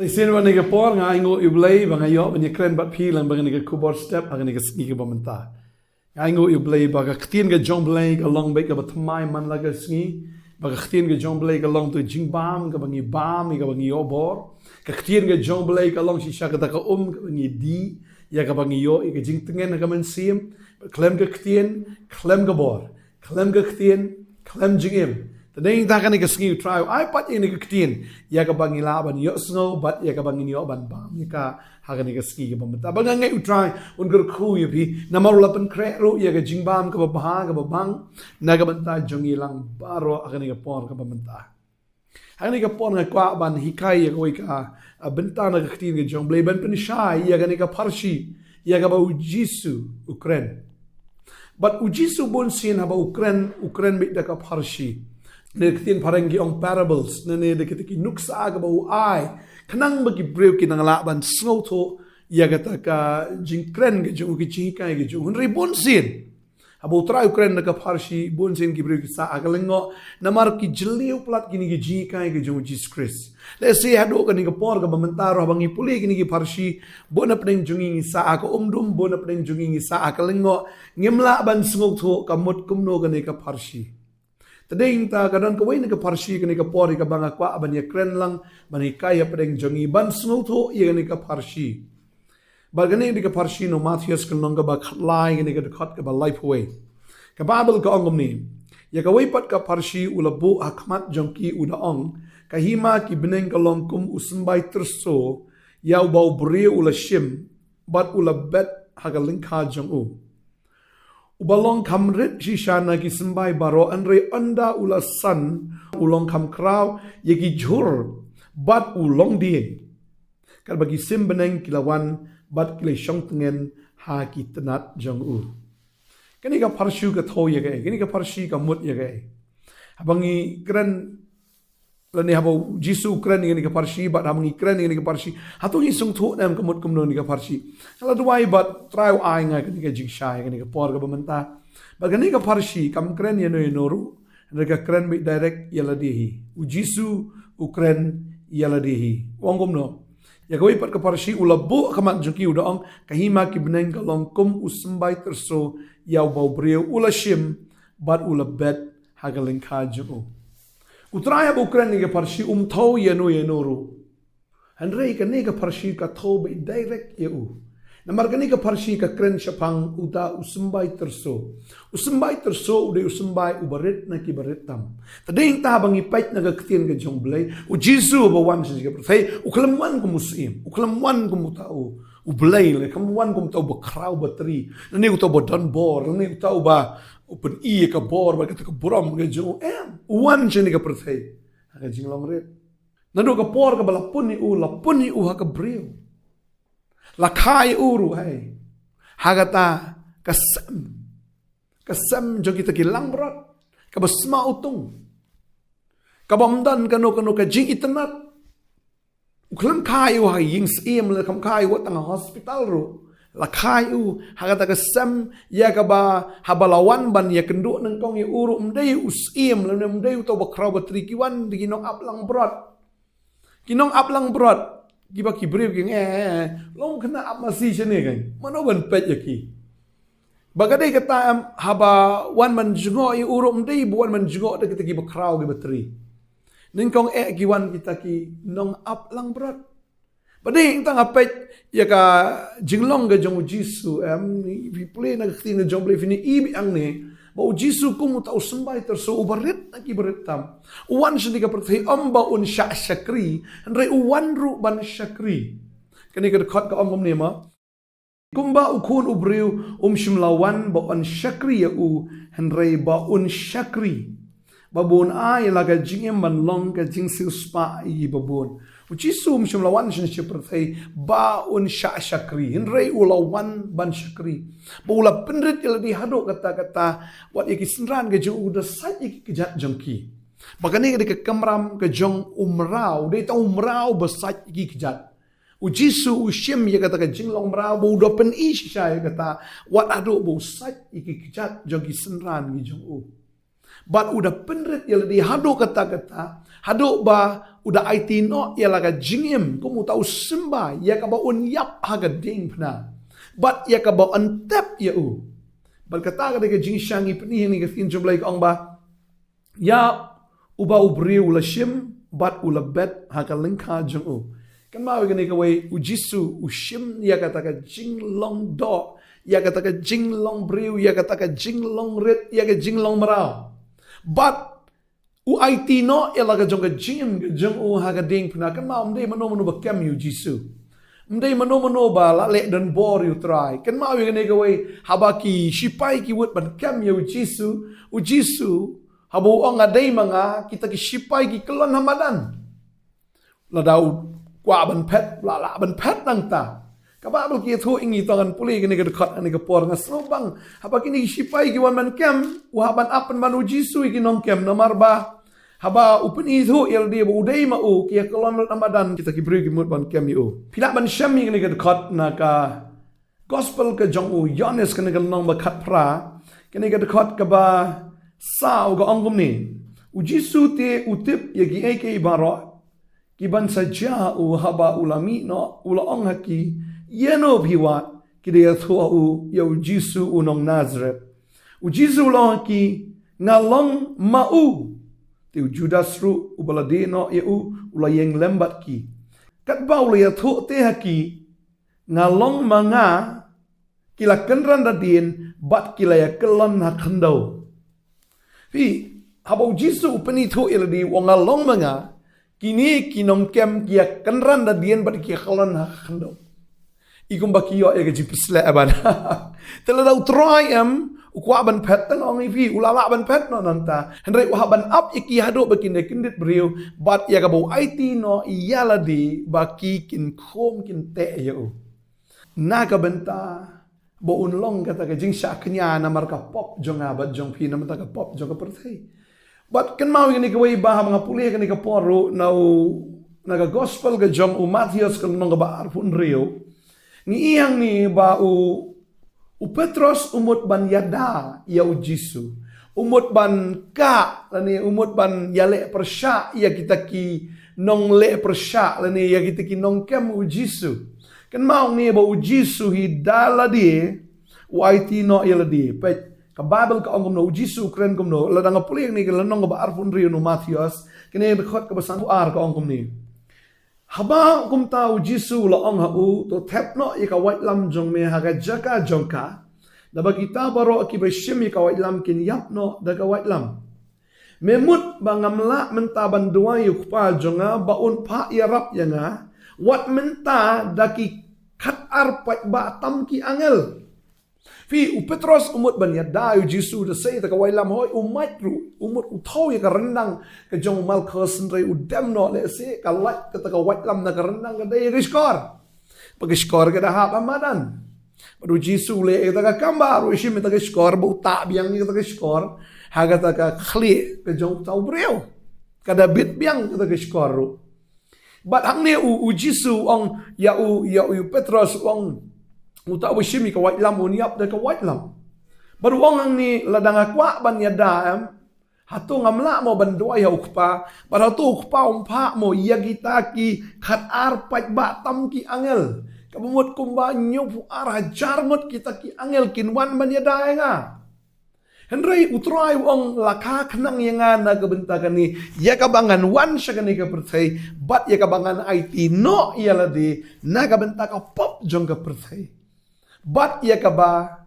Sen wa nega por nga ingo iblay ba ngayo ban kren bat philang ba nega kubor step aga nega ski ba menta. Ingo iblay ba ga ktien ga jong blay ga long ba ga tmai man la ga ski ba ga ktien ga jong blay ga long to jing bam ga bangi bam ga bangi obor. Ga ktien ga jong blay ga long si sha ga ga ga bangi di ya ga bangi yo ga jing tengen ga men sim klem ga ktien klem ga bor klem ga ktien klem jingim. Tadeng ta kan ski try ai pat ini ktien ya ka bangi laban yo snow but ya ka bangi yo ban bam ya ka hagan ski ga bam ta bang ngai try un gur khu ya pi na maru lapan kre ru ya ga jingbam ka ba ga bang na ga ban ta jongi lang baro agan ga por ka bam ta hagan ga por nga kwa ban hikai ya ko ka benta na ktien ga jong blay ban pen shai ya ga parshi ya ga ba ujisu Ukraine but ujisu bon sin ha ba Ukraine bit da ka parshi Nektin parengi ong parables nene de kitiki nuksa aga bau ai kanang bagi breu kinang laban snowto ya gata ka jingkren ge ju ki chikai ge ju hunri bonsin abo tra Ukraine na ka parshi bonsin ki breu ki sa aga lengo namar ki jliu plat kini ge jikai ge ju Jesus Christ let's say hado ka ni ka por ka bamentaro bangi puli kini ki parshi bona pneng jungi sa aga umdum bona pneng jungi sa aga lengo ngimla ban snowto kamut kumno ka ni ka parshi Tadeng ta kadang kawai na parshi ka ni ka pori ka banga kwa aban ya kren lang bani kaya pedeng jongi ban snoto ya ni ka parshi. Bagani ni ka parshi no Matthias kan long ka ba khatlai ni ka dekat ka ba life way. Ka Bible ka ongom ni. Ya kawai pat ka parshi ulabu hakmat jongki uda ong kahima ki beneng ka long kum usmbay terso yaw bau bri ula shim bat ula bet hagalingka jong u. Ubalong kamrit shishana ki sembay baro andre anda ula san ulong kam kraw yegi jur bat ulong dieng kal bagi sim beneng kilawan bat kile shong tengen ha ki tenat jong u kani ka parshu ka tho ye kani ka parshi ka mut ye abangi kren lani habo jisu kren ni ka parshi bat abangi kren ni ka parshi hatu ni sung thu nam ka mut kumno ni ka parshi kala duai bat try ai nga kani ka jigsha kani ka por ka bamanta bagani ka parshi kam kren ye no noru ka kren bi direct yaladihi ujisu ukren yaladihi wongom no ya koi pat ka parshi ulabu kamat juki udaong kahima ki beneng ka longkum usmbay terso yaw bau breu ulashim bat ulabet hagaling ka juku Utraya bukran ni ka parshi tau ye noru. Handrei ka ni ka parshi ka tau ba direct ye u. Namar ka ni ka parshi ka kren syapang uta usembay terso. Usembay terso ude usembay ubarit na ki barit tam. Tading ta bang ipait na ka ktien ka jong blay. U Jisu ba wan sa ka pertay. U kalamwan ko musim. U kalamwan ko mutao. U blay le kalamwan ko mutao ba kraw ba tri. Nani ko tao ba donbor. Nani ko tao ba open ka bor ba ka buram ka jong wan jeni ka pertay ka jing long ret nado ka por ka balapun ni u ha ka breu la kai uru hai hagata kasam jo kita ki lang brat ka basma utung ka bamdan kano ka jing itanat uklam kai u ha ying sim le kam kai wa tang hospital ru la kai u hagata ka sam ya ka ba habalawan ban ya kendu nang kong ya uru mdai usim le mdai to ba kraw ba tri kiwan di kinong aplang brot giba ki brev ki long kena ap masih sene kan mano ban pet ya ki bagadai kata haba wan man jungo ya uru mdai buan man jungo de kita ki ba kraw gi ba tri ning kong kiwan kita ki nong aplang brot Bading tang apet ya ka jinglong ga jong Jisu vi play na ktin jong play fini ibi ang ne ba Jisu kum ta usmbay terso ubarit na ki baritam uwan sindi ka pertay amba un syakri andre uwan ru ban syakri kani ka dekat ka ongom ne ma kumba ukun ubriu shimlawan ba un syakri ya u andre ba un syakri babon ay laga jingem ban long ka jingsil spa i babon Ujisu mlawan shin pertay ba un syakri hinrei ulawan ban syakri ba ula pendrit ila di hado kata wat iki senran ke jong udah sat iki kejat jongki bagani ke kamram ke jong umrau de ta umrau besat iki kejat Ujisu ushim ya kata ke jinglong mrau ba udah pen isya ya kata wat ado ba sat iki kejat jongki senran ke jong u But udah penret ya di hado kata-kata, hado ba udah IT no ya laga jingim, kamu tahu sembah ya ka ba unyap haga ding pna. But ya ka ba antep ya u. Berkata ka jing shangi pni ni ka tin jumlai ong ba. Ya uba ubri ula shim but ula bet haga lingka jung u. Kan mau gani ka way ujisu ushim ya kata ka jing long do, ya kata ka jing long briu, ya kata ka jing long rit, ya ka jing long marau. But IT no elaga jonga jing jong u haga ding pna kan mau mde mano ba kem yu jisu mde mano ba la le dan bor yu try kan mau yu ne gawai habaki shipai ki wut ban kem yu jisu u jisu habu ong adai manga kita ki shipai ki kelon hamadan la dau kwa ban pet la ban pet nang ta kaba bal ki thu ingi tangan puli gani ga khat ani ga por nga slobang habaki ni shipai ki wan man kem u haban apan manu jisu ki nong kem nomar ba haba upen itu il dia udai ma u kia kolon ramadan kita ki beri mut ban kem u pila ban shami ni ka khat na ka gospel ka jong u yones ka ngal nong ba khat pra ka ni ka khat ka ba sa ga ongum ni u jisu te utip ya gi ai ke baro ki ban saja u haba ulami no ula ong haki yeno biwa ki dia thua u ya u jisu u nong nazareth u jisu lo ki ngalong ma u tiu Judas ru ubalade no ye u ulayeng lembat ki kat bau le thu te haki ngalong manga kila kenran dadin bat kila ya kelon ha khandau fi habau jisu upeni thu iladi wangalong manga kini kinong kem kia kenran dadin bat kia kelon ha khandau ikum bakiyo ya gaji pesle aban teladau try am ukwa ban pet tan ong ivi ulala ban pet no nanta hendrai wa ban up iki hado bakin de kindit brio but ya gabo IT no iyala di baki kin khom kin te ya u naga benta bo unlong kata ka jing sha knya na marka pop jonga bat jong phi na mata ka pop jonga perthai but kan mau ni ka wai ba mga puli ka ni ka poro na naga gospel ga jong u Matthias kan nong ba arpun rio ni iyang ni ba u Petros umut ban yada ya ujisu umut ban ka lani umut ban yale persya ya kita ki nong le persya lani ya kita ki nong kem ujisu kan mau ni ba ujisu hidala di YT no ya di pe ka Bible ka ongom no ujisu kren kom no ladang puli ni ka lanong ba arfun rio no Matthias kene khot ka basan ar ka ongom ni haba kum tau jisu la ong ha u to thep no ika white lam jong me haga jaka jongka da kita baro ki bashim ika white lam kin yap no da ka white lam memut bangamla menta bandua yu pa jonga baun pa yarap yanga wat menta daki khat ar pat ba tam ki angel fi u Petros umut ban yada yu jisu da sei da ka white lam hoi umait ru umut uthau ya ka rendang ka jong mal khasen re udem no le se ka lat ka white lam na ka rendang ka dai ka skor pag skor ka da ha pamadan padu jisu le ka ka kambar u shim ta ka skor bu ta biang ka ka skor ha ka ta ka khli ka jong tau breu ka da bit biang ka ka skor ru but hang ne u jisu ong ya u Petros ong uta wishimi ka white lam uniap da ka white lam baru ong ni ladang akwa ban yada am hatu ngamla mo ban dua ya ukpa bar hatu ukpa umpa mo ya kita ki khat ar pat ba tam ki angel kabumut kumba nyu ar hajar mut kita ki angel kin wan ban yada nga Henry utrai ong laka kenang yanga na kabentakan ni ya kabangan wan siya kani ka percay but ya kabangan IT no iyala di na kabentaka pop jong ka percay but ya kaba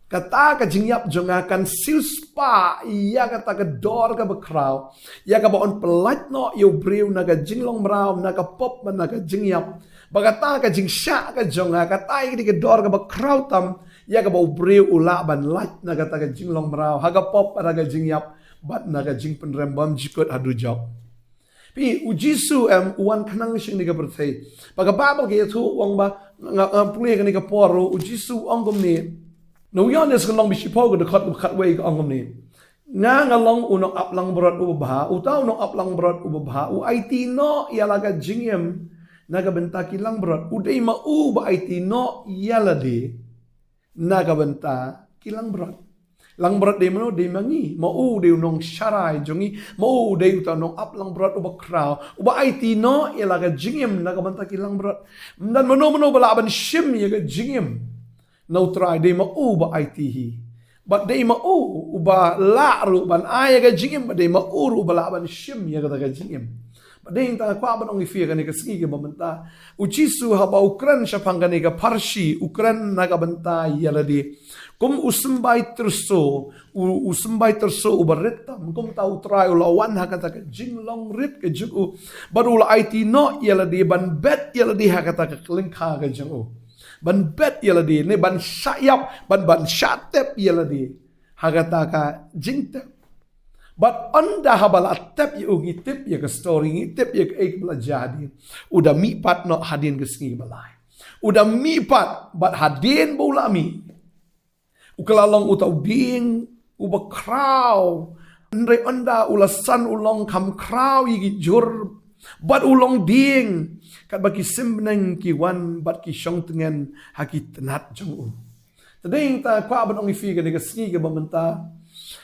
kata ka jingyap jonga kan silspa iya kata ka dor ka bakraw ya kaba on pelat no yo brew naga jinglong mraw naga pop man naga jingyap bagata ka jingsha ka jonga kata ini ka dor ka bakraw tam ya kaba brew ula ban lat naga ta ka jinglong mraw haga pop naga jingyap but naga jing penrembam jikot adu job pi ujisu uan kanang sing ni ka percay baga babal ka tu wang ba puli ka ni ka poro ujisu ongom ni no yones ka long bisipo ka dekat way ka ongom ni nga long unong aplang berat ubah utaw no aplang berat ubah u IT no yala ka jingyem naga benta kilang berat udai ma u ba IT no yala de naga benta kilang berat lang berat de mano de mangi mau de nong syarai jongi mau de uta nong up lang berat uba kraw uba IT no ya laga jingim na kabanta ki lang berat dan mano balaban shim ya ga jingim no try de mau uba IT hi but de mau uba la ru ban aya ga jingim de mau ru balaban shim ya ga jingim Bading ta kwa ban ongi fia kani kasigi ke bamanta uchisu haba Ukran syapang kani ka parsi Ukran naga banta yaladi kum usumbai terso ubaretam kum tau try ulawan hakata ka jinglong rit ke juku baru la IT no yaladi ban bet yaladi hakata ka klingka ka jangu ban bet yaladi ne ban sayap ban syatep yaladi hakata ka jingtep But anda habala tep ya ngitip ya ke story ngitip ya ke ek belajadin. Udah mipat no hadin ke sengi balai. Udah mipat but hadin bola mi. Ukalalong utau ding uba kraw. Andre anda ulasan ulong kam kraw yigi jur. But ulong ding kat baki simneng ki wan but ki syong tengen haki tenat jong u. Tading ta kwa ban ongi fi ke sengi ke bamenta.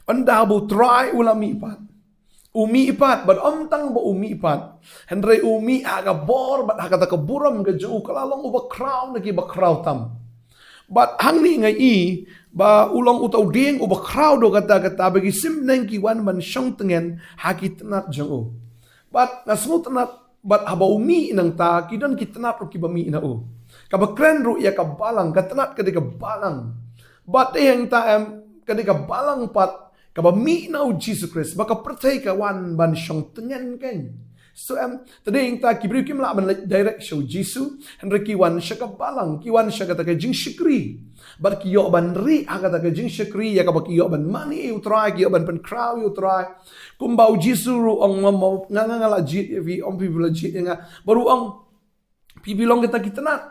Anda bu try ulami ipat. Umi ipat, but tang bu umi ipat. Hendrai umi aga bor, but hakata ka buram ka jauh kalalong uba kraw nagi ba kraw tam. But hang ni ngai ba ulang utau ding uba kraw do kata bagi sim neng kiwan man syong tengen haki tenat jauh. But nasmu tenat, but haba umi nang ta kidan kitenat ru kibami ina u. Kaba kren ru ya ka balang, katenat kadika balang. But yang ta kadika balang pat kaba mi na u Jesus Christ baka percaya ka wan ban syong tengen kan so today ta kibri kim la ban direct show Jesus and ki wan syaka balang ki wan syaka ta ka jing shikri bar ki yo ban ri aga ta ka jing shikri ya ka ki yo ban mani u try ki yo ban pen crowd u try kumbau Jesus ru ong mo ngala jit vi om people jit nga baru ong pibilong kita kitanat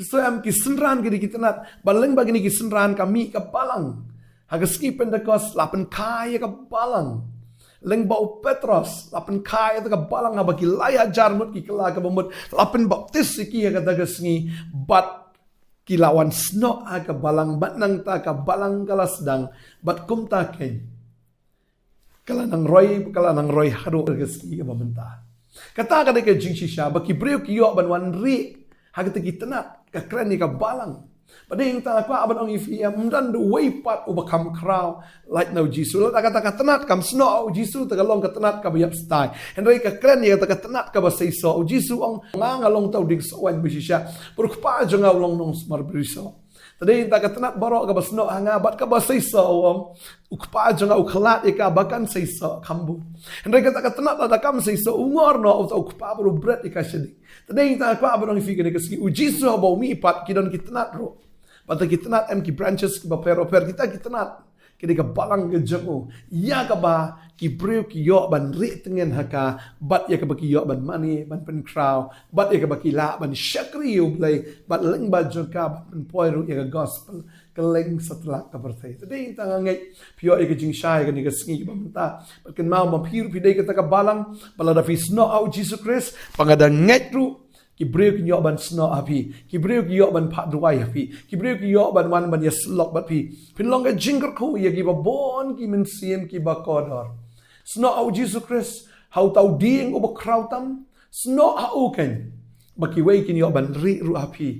so ki senran ki kitanat baleng bagini ki senran kami ka balang Hagaski Pentecost lapan kaya ka balang. Leng bau Petros lapan kaya ka balang habaki laya jarmut ki kala ka bamut lapan baptis ki ka dagasngi bat kilawan sno aga balang bat nang ta ka balang kalasdang bat kumta ken. Kala nang roy haro hagaski ka bamenta. Kata ka de ka jingsisha baki breu ki yo ban wan ri hagata ki tenat ka kreni ka balang. Pading ta kwa aban ong ifia mdan the way part overcome crowd like now Jesus la kata tenat kam sno Jesus tagalong katenat ka bayap stai henry ka kren ya ta tenat ka basay so Jesus ong ngalong taw dig so wan bisisya pur pa jonga long nong smar briso tadi ta katenat baro ka basno hanga bat ka basay so ukpa jonga uklat ka bakan say so kambu henry ka tenat ta kam say so ungor no ukpa bro bret ka shedi tadi ta kwa aban ong ifia ka ski Jesus ba mi pat kidon kitenat ro Pata kita nak ki branches ki per kita nak kini ka balang ke jango ya ka ba ki breu ki yo ban ri tengen haka bat ya ka ba ki yo ban mani ban pen crow bat ya ka ba ki la ban shakri yo play bat leng ba joka ban poiru ya ka gospel keleng setelah ka bertai tadi tanga ngai pio ya ka jing shai ka ni ka sngi ba menta kan mau mampir pidai ka ka balang balada fi sno au Jesus Christ pangada ngai ru ki breu ki yo ban sno api ki breu ki yo ban pat duai api ki breu ki yo ban wan ban yaslok bat pi pinlong ka jingker ko ya ki ba bon ki men siem ki ba kodor sno au Jesus Christ how tau ding o ba krautam sno au ken ba ki wei kin yo ban ri ru api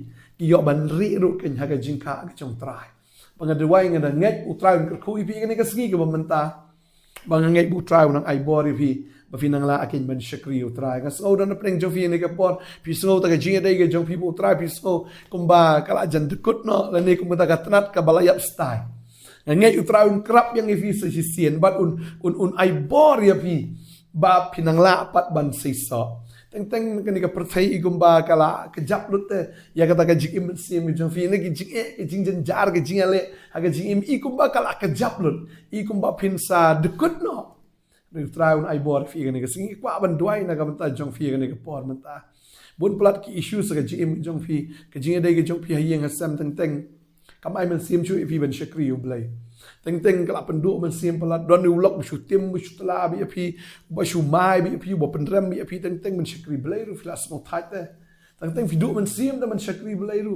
ki yo ban ri ru ken ha ka jingka ka chong trai bang duai ngada nget u trai ko ipi ni ka sgi ka ba menta bang nget bu trai nang ai bor ipi Bafinang la akin man shakri utray. Kas o dan pring jofi ni kapor piso ta jinga dai ga jong people utray piso kumba kala jan dekut no lani kumba ta tenat ka balayap stai. Ngai utray un krap yang ifi sa sisien bat un ai bor ya pi ba pinang la pat ban seiso. Teng kan ka percaya kumba kala kejap lut ya kata ka jing im sim jong fi ni jing jan jar ga jinga le ha ga jing im i kumba kala kejap lut i kumba pin sa dekut no Try un ai bor fi gani singi kwa ban duai na ka banta jong fi gani ka por menta bun plat ki issue sa ka jim jong fi ka jinga dai ka jong fi hayeng hasam teng kam ai man sim chu fi ban shakri u blai teng kala pendu man sim plat don u lok shu tim shu tla bi fi ba shu mai bi fi bo pendram bi fi teng man shakri blai ru flas mo thai te teng fi du man sim da man shakri blai ru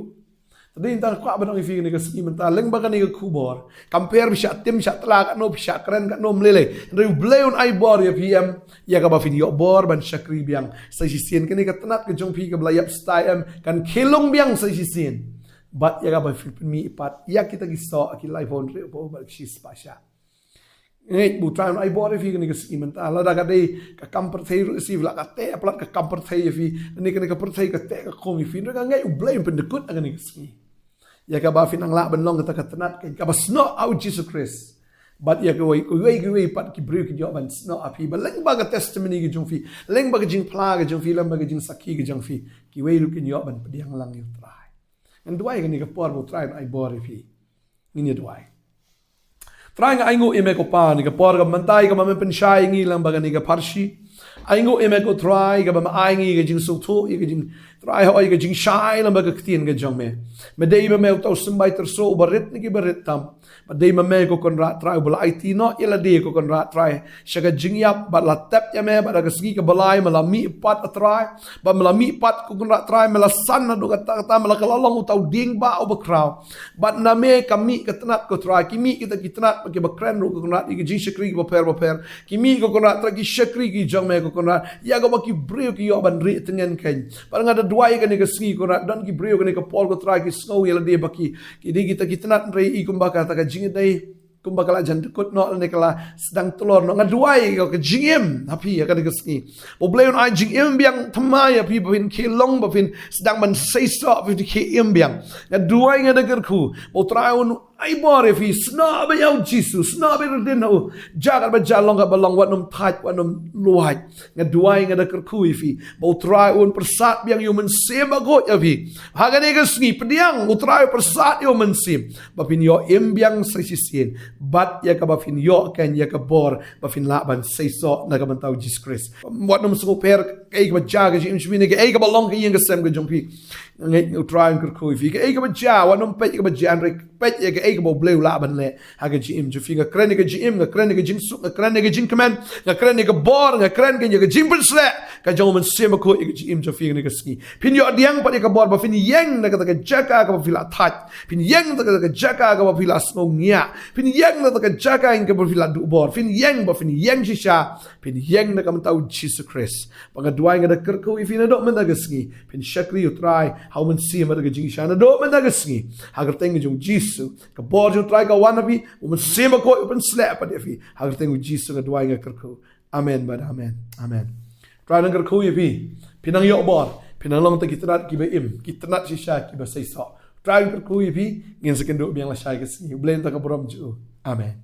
Tadi intang kwa ba nang ifi ni ka ski menta leng ba ni ka kubor. Compare bi shat tim shat la ka no bi shat kren ka no mlele. Re bleun ai bor ya PM ya ka ba fin yo bor ban shakri biang. Sai si sien ka ni ka tanat ka jong pi ka blayap style kan khilong biang sai si sien. But ya ka ba fin mi ipat ya kita ki so ki live on re bo ba si spasha. Ngai bu trai ai bor ifi ka ni ka ski menta la da ka dei ka kamper thei receive la ka te aplat ka kamper thei ifi ni ka per thei ka te ka kom ifi ka ngai u bleun pen de kut ka ni ka ski. Ya ka ba finang la ben long ka tanat ka ba sno out Jesus Christ. But ya ka wei pat ki brew ki job and sno api ba leng ba ka testimony ki jong fi leng ba ka jing pla ka jong fi lam ba ka jing sakhi ka jong fi ki wei lu ki job ban pediang lang yu try. And duai ka ni ka por bo try ai bor fi. Ni duai. Try nga ai ngu ime ko pa ni ka por ka mantai ka mamen pen shai ngi lang ba ka ni ka parshi. Ai ngu ime ko try ka ba ma ai ngi ka jing su thu ka jing try ho ai ka jing shai lang ba ka ktien ka jong me. Medei me tau sembai terso barit ni ki barit tam. Medei me ko kon ra try bala IT no ila de ko kon ra try. Shaga jing yap ba la tap ya me ba da sgi ka balai mala mi pat try. Ba mala mi pat ko kon ra try mala san na do ka ta mala ka long tau ding ba o ba kraw. Ba na me kami ka tanat ko try kimi kita kitnat ke ba kren ro ko kon ra ki jing shakri ba per. Kimi ko kon ra try ki shakri ki jong me ko kon ra ya go ba ki breu ki yo ban ri tengen ken. Ba nga da duai ka ni ka sgi ko ra dan ki breu ka ni ka pol ko try ki snow yala dia baki kidi kita kitnat rei i kumba kata ka jingi dai kumba kala jan dekut no ne kala sedang telur no ngaduai ka jingim api ya ka ski bo bleun ai jingim biang thamai api bin kilong ba bin sedang man sei so bin ki im biang ngaduai ngadager ku bo traun ai bore fi sna ba yau Jesus sna ba den no jagal ba jalong ka balong wat num thaj wat num luai ngaduai ngadager ku fi bo traun persat biang human sema go ya fi hagane ka ski pediang utrai persat human sim ba bin yo im biang sei sien but ya ka ba fin yo kan ya ka bor ba fin la ban sei so na ka ban tau Jesus Christ wat num so per ka ba jaga jim shmine ka ka balong ka yeng ka sem ka jongpi ngai utrai ka ku fi ka ba ja wat num pe ka ba jan rek pe ya ka ka bo bleu la ban le ha ka jim ju fi ka kren ka jim ka kren ka jim su ka kren ka jim command ka kren ka bor ka kren ka ka jim sle ka jong man sem ko ka jim ju fi ka ski pin yo diang pa ka bor ba fin yeng na ka jaka ka ba fi la that pin yeng na ka jaka ka ba fi la snong nya pin yeng na ka jaka in ka ba fi la du bor fin yeng ba fin yeng shisha pin yeng na ka man tau Jesus Christ pa ga duai nga da ker ko fi na do man da ski pin shakri you try how man see ma da jing sha na do man da ski ha ga teng jong Jesus ka bor jo try ka wan bi man sem ko open slap pa de fi ha ga teng Jesus ga duai nga ker ko amen ba amen amen try na ker ko fi pinang yo bor pinang long ta kitrat ki ba im kitrat shisha ki ba sei so try ker ko fi ngin second do biang la shai ka ski blend ta ka brom ju amen.